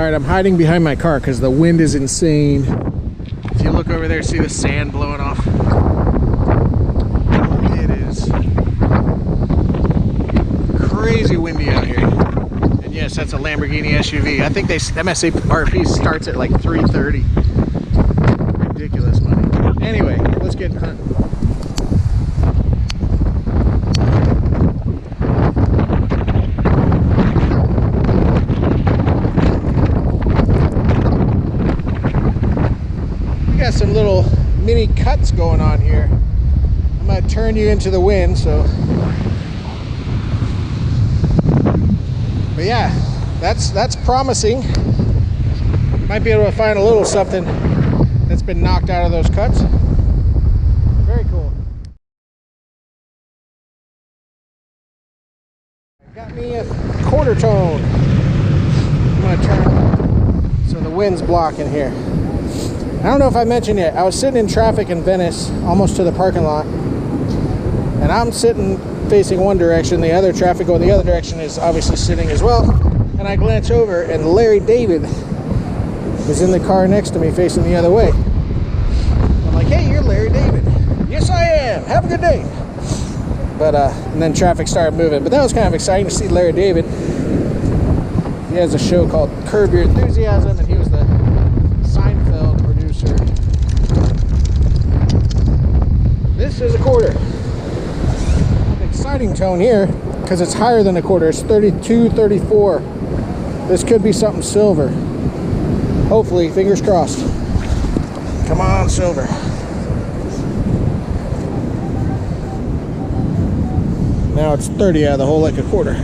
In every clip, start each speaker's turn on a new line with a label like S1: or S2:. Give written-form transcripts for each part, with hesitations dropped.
S1: Alright, I'm hiding behind my car because the wind is insane. If you look over there, see the sand blowing off? It is crazy windy out here. And yes, that's a Lamborghini SUV. I think MSRP starts at like $330. Ridiculous money. Anyway, let's get hunting. Got some little mini cuts going on here. I'm gonna turn you into the wind, so. But yeah, that's promising. Might be able to find a little something that's been knocked out of those cuts. Very cool. Got me a quarter tone. I'm gonna turn so the wind's blocking here. I don't know if I mentioned yet, I was sitting in traffic in Venice, almost to the parking lot, and I'm sitting facing one direction, the other traffic going the other direction is obviously sitting as well, and I glance over and Larry David is in the car next to me facing the other way. I'm like, hey, you're Larry David. Yes, I am. Have a good day. But, and then traffic started moving, but that was kind of exciting to see Larry David. He has a show called Curb Your Enthusiasm, and he was the Seinfeld producer. This is a quarter. An exciting tone here because it's higher than a quarter. It's 32, 34. This could be something silver. Hopefully, fingers crossed. Come on, silver. Now it's 30 out of the hole like a quarter.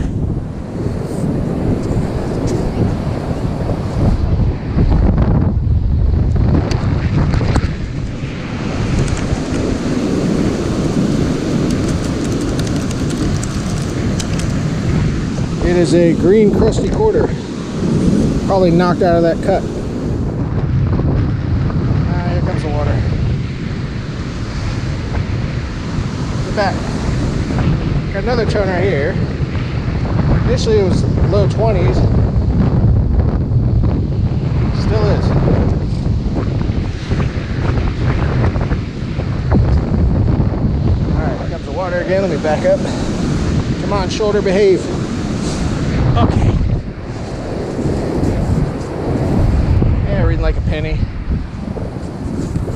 S1: It is a green crusty quarter. Probably knocked out of that cut. Ah, here comes the water. Look at that. Got another tone right here. Initially it was low 20s. Still is. Alright, here comes the water again. Let me back up. Come on, shoulder, behave. Okay. Yeah, reading like a penny.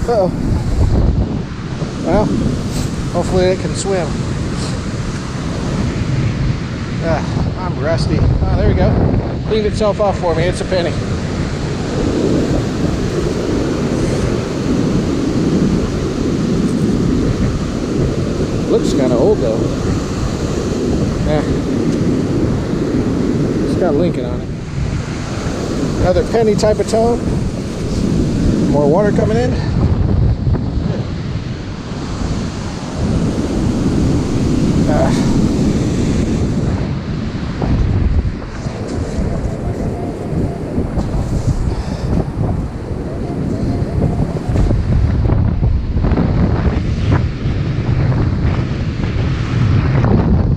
S1: Uh-oh. Well, hopefully it can swim. I'm rusty. Oh, there we go. Cleaned itself off for me. It's a penny. Looks kind of old though. Yeah. Got Lincoln on it. Another penny type of tone. More water coming in.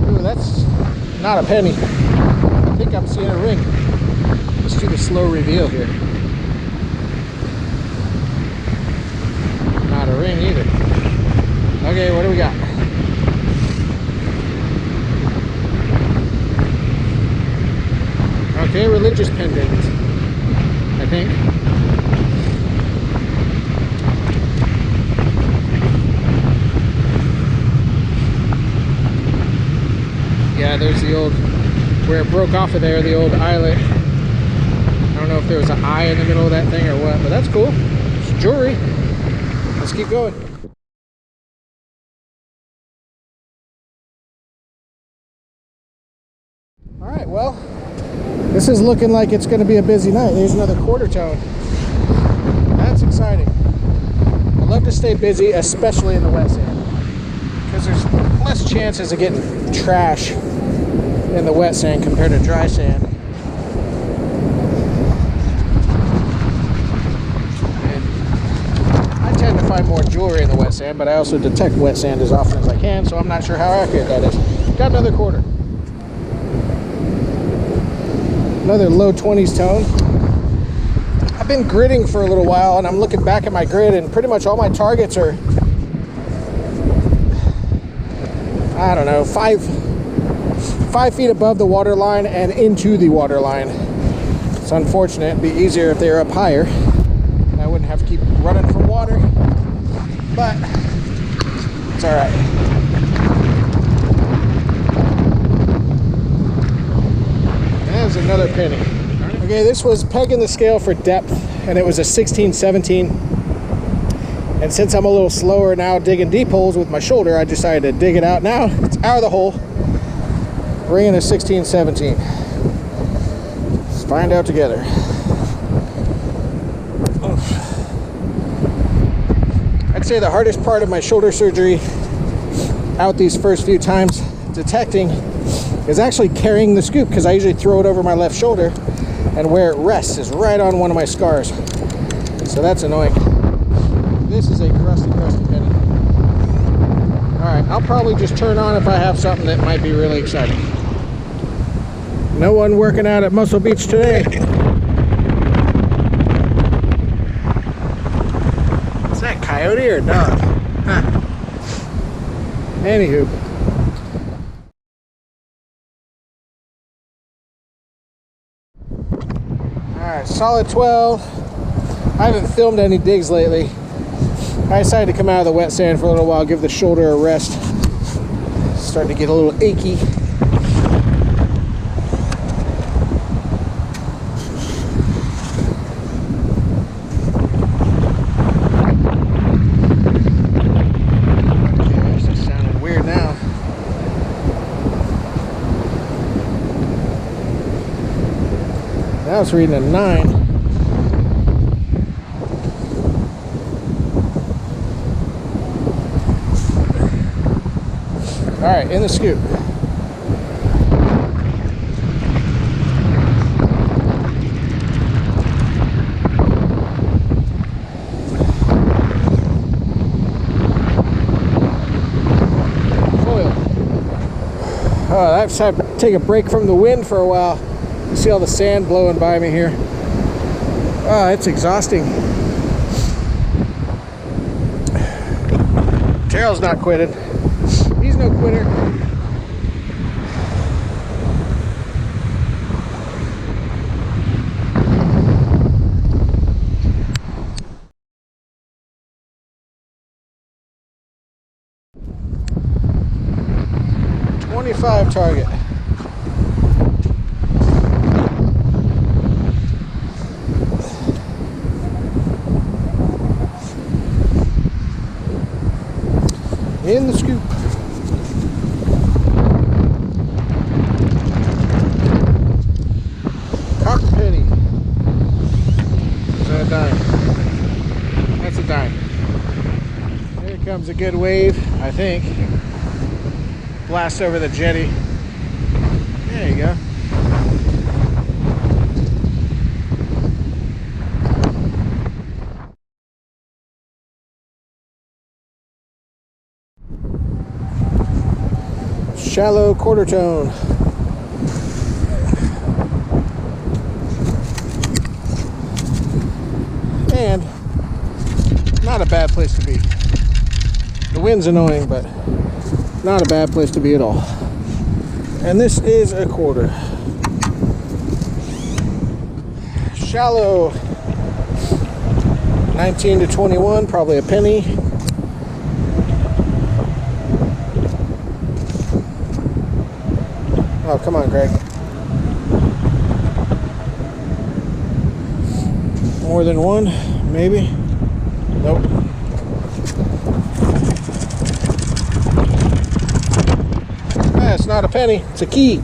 S1: Ooh, that's not a penny. I think I'm seeing a ring. Let's do the slow reveal here. Not a ring either. Okay, what do we got? Okay, religious pendant, I think. Yeah, there's the old, where it broke off of there, the old eyelet. I don't know if there was an eye in the middle of that thing or what, but that's cool. It's jewelry. Let's keep going. All right, well, this is looking like it's going to be a busy night. Here's another quarter tone. That's exciting. I love to stay busy, especially in the wet sand, because there's less chances of getting trash in the wet sand compared to dry sand. And I tend to find more jewelry in the wet sand, but I also detect wet sand as often as I can, so I'm not sure how accurate that is. Got another quarter. Another low 20s tone. I've been gridding for a little while, and I'm looking back at my grid, and pretty much all my targets are, I don't know, 5 feet above the water line and into the water line. It's unfortunate. It'd be easier if they were up higher. I wouldn't have to keep running for water, but it's all right. There's another penny. Okay, this was pegging the scale for depth, and it was a 16-17. And since I'm a little slower now digging deep holes with my shoulder, I decided to dig it out now. It's out of the hole. Bringing a 16-17. Let's find out together. I'd say the hardest part of my shoulder surgery out these first few times detecting is actually carrying the scoop, because I usually throw it over my left shoulder, and where it rests is right on one of my scars. So that's annoying. This is a crusty penny. Alright, I'll probably just turn on if I have something that might be really exciting. No one working out at Muscle Beach today. Is that coyote or dog? Huh. Anywho. Alright, solid 12. I haven't filmed any digs lately. I decided to come out of the wet sand for a little while, give the shoulder a rest. It's starting to get a little achy. Okay, this is sounding weird now. Now it's reading a 9. All right, in the scoop. Foil. Oh, I've had to take a break from the wind for a while. You see all the sand blowing by me here. Oh, it's exhausting. Terrell's not quitting. He's no quitter. .25 target. In the scoop. Copper penny. Is that a dime? That's a dime. Here comes a good wave, I think. Blast over the jetty. There you go. Shallow quarter tone. And not a bad place to be. The wind's annoying, but not a bad place to be at all. And this is a quarter. Shallow 19 to 21, probably a penny. Oh, come on, Greg. More than one, maybe. Nope. It's not a penny, it's a key.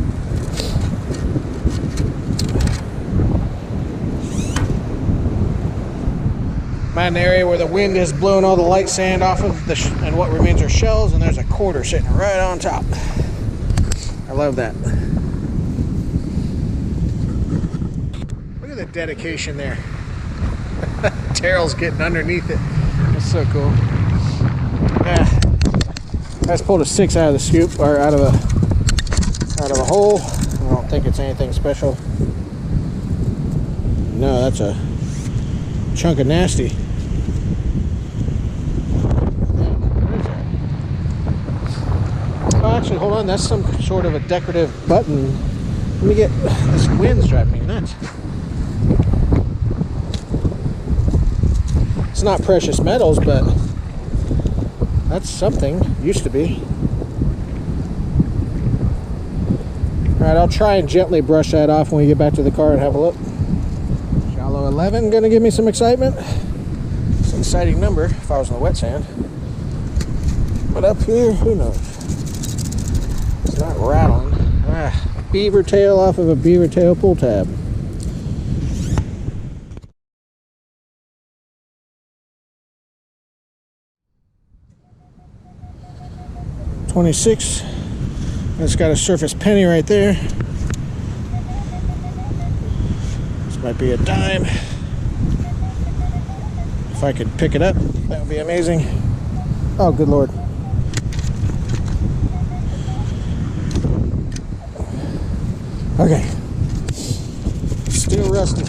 S1: I'm in an area where the wind has blown all the light sand off of the and what remains are shells, and there's a quarter sitting right on top. I love that. Look at the dedication there. Terrell's getting underneath it. That's so cool. Yeah. I just pulled a 6 out of the scoop, or out of a hole. I don't think it's anything special. No, that's a chunk of nasty. Oh, actually, hold on. That's some sort of a decorative button. Let me get... This wind's driving me nuts. It's not precious metals, but that's something. Used to be. Alright, I'll try and gently brush that off when we get back to the car and have a look. Shallow 11 gonna give me some excitement. It's an exciting number if I was in the wet sand. But up here, who knows? It's not rattling. Beaver tail off of a beaver tail pull tab. $26. It's got a surface penny right there. This might be a dime. If I could pick it up, that would be amazing. Oh, good Lord. Okay. Still rusty.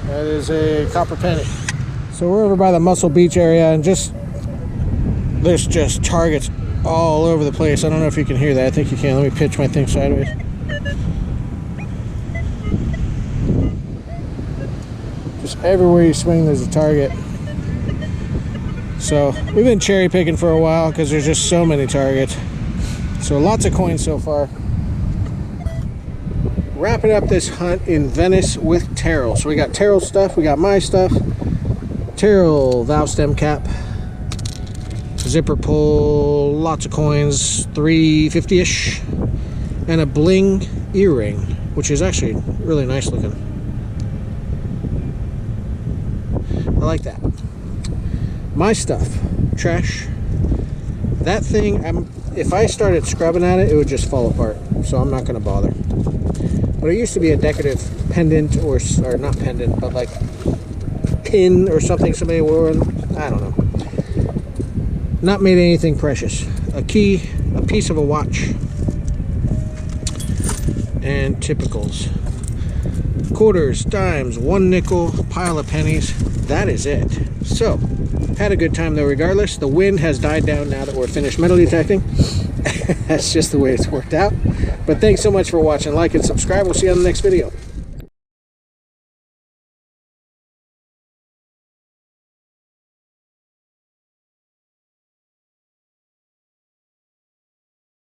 S1: That is a copper penny. So we're over by the Muscle Beach area, and there's just targets all over the place. I don't know if you can hear that. I think you can. Let me pitch my thing sideways. Just everywhere you swing, there's a target. So we've been cherry picking for a while because there's just so many targets. So lots of coins so far. Wrapping up this hunt in Venice with Terrell. So we got Terrell stuff, we got my stuff. Terrell valve stem cap, zipper pull, lots of coins, $3.50-ish, and a bling earring, which is actually really nice looking. I like that. My stuff, trash. That thing, if I started scrubbing at it, it would just fall apart. So I'm not going to bother. But it used to be a decorative pendant, or not pendant, but like pin or something somebody wore. I don't know. Not made anything precious. A key, a piece of a watch, and typicals. Quarters, dimes, 1 nickel, pile of pennies. That is it. So, had a good time though regardless. The wind has died down now that we're finished metal detecting. That's just the way it's worked out. But thanks so much for watching. Like and subscribe. We'll see you on the next video.